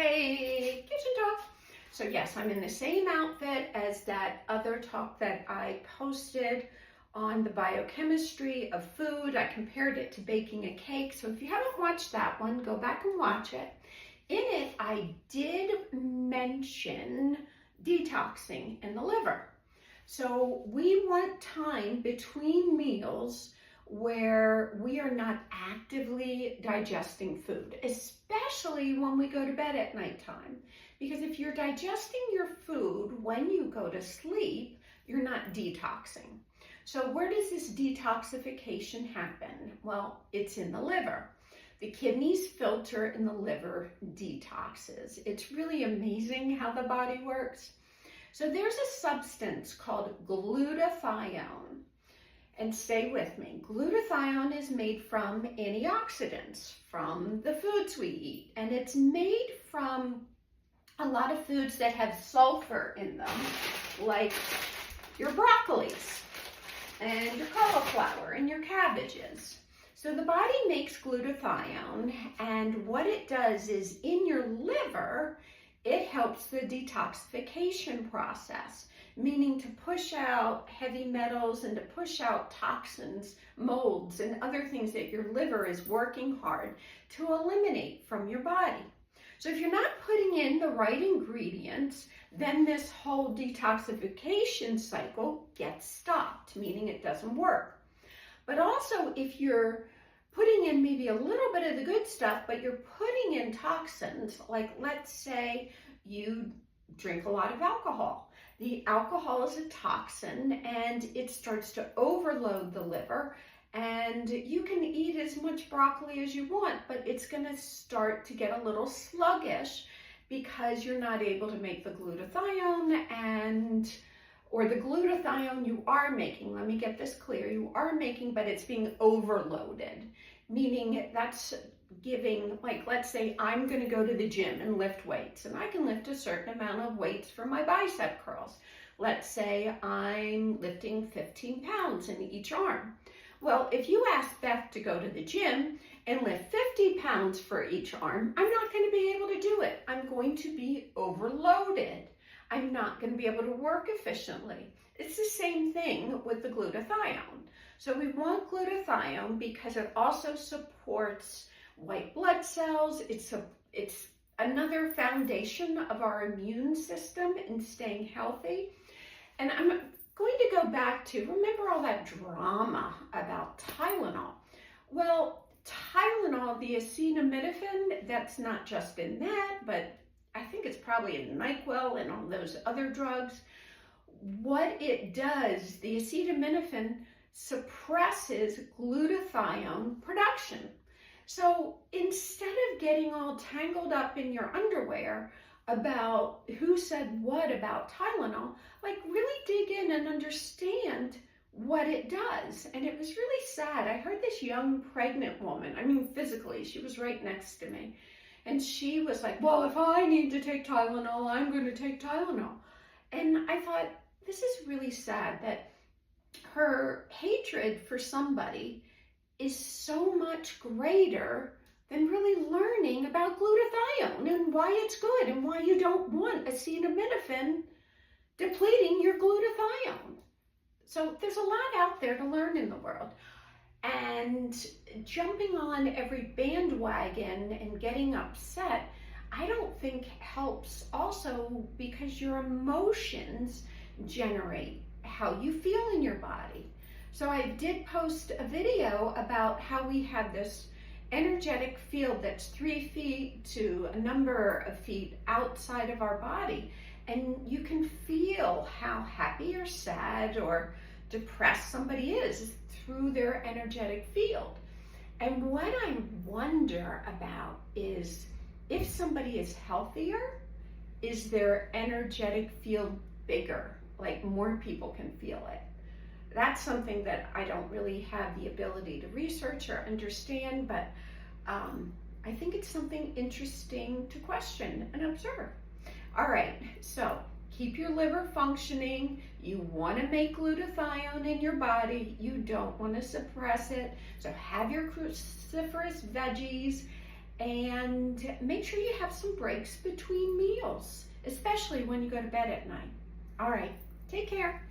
Hey, kitchen talk. So yes, I'm in the same outfit as that other talk that I posted on the biochemistry of food. I compared it to baking a cake. So if you haven't watched that one, go back and watch it. In it, I did mention detoxing in the liver. So we want time between meals where we are not actively digesting food, especially when we go to bed at nighttime. Because if you're digesting your food when you go to sleep, you're not detoxing. So where does this detoxification happen? Well, it's in the liver. The kidneys filter and the liver detoxes. It's really amazing how the body works. So there's a substance called glutathione. And stay with me. Glutathione is made from antioxidants, from the foods we eat. And it's made from a lot of foods that have sulfur in them, like your broccolis and your cauliflower and your cabbages. So the body makes glutathione, and what it does is in your liver, it helps the detoxification process, meaning to push out heavy metals and to push out toxins, molds, and other things that your liver is working hard to eliminate from your body. So if you're not putting in the right ingredients, then this whole detoxification cycle gets stopped, meaning it doesn't work. But also if you're putting in maybe a little bit of the good stuff, but you're putting in toxins, like let's say you drink a lot of alcohol. The alcohol is a toxin and it starts to overload the liver, and you can eat as much broccoli as you want, but it's going to start to get a little sluggish because you're not able to make the glutathione or the glutathione you are making, let me get this clear, you are making, but it's being overloaded, meaning that's giving, like let's say I'm going to go to the gym and lift weights, and I can lift a certain amount of weights for my bicep curls. Let's say I'm lifting 15 pounds in each arm. Well, if you ask Beth to go to the gym and lift 50 pounds for each arm, I'm not going to be able to do it. I'm going to be overloaded. I'm not going to be able to work efficiently. It's the same thing with the glutathione. So we want glutathione because it also supports white blood cells. It's another foundation of our immune system in staying healthy. And I'm going to go back to, remember all that drama about Tylenol? Well, Tylenol, the acetaminophen, that's not just in that, but I think it's probably in NyQuil and all those other drugs. What it does, the acetaminophen suppresses glutathione production. So instead of getting all tangled up in your underwear about who said what about Tylenol, like really dig in and understand what it does. And it was really sad. I heard this young pregnant woman, I mean physically, she was right next to me. And she was like, well, if I need to take Tylenol, I'm going to take Tylenol. And I thought, this is really sad that her hatred for somebody is so much greater than really learning about glutathione and why it's good and why you don't want acetaminophen depleting your glutathione. So there's a lot out there to learn in the world. And jumping on every bandwagon and getting upset, I don't think helps, also because your emotions generate how you feel in your body. So I did post a video about how we have this energetic field that's 3 feet to a number of feet outside of our body. And you can feel how happy or sad or depressed somebody is through their energetic field. And what I wonder about is, if somebody is healthier, is their energetic field bigger? Like more people can feel it. That's something that I don't really have the ability to research or understand, but I think it's something interesting to question and observe. All right, so keep your liver functioning. You want to make glutathione in your body. You don't want to suppress it. So have your cruciferous veggies And make sure you have some breaks between meals, especially when you go to bed at night. All right, take care.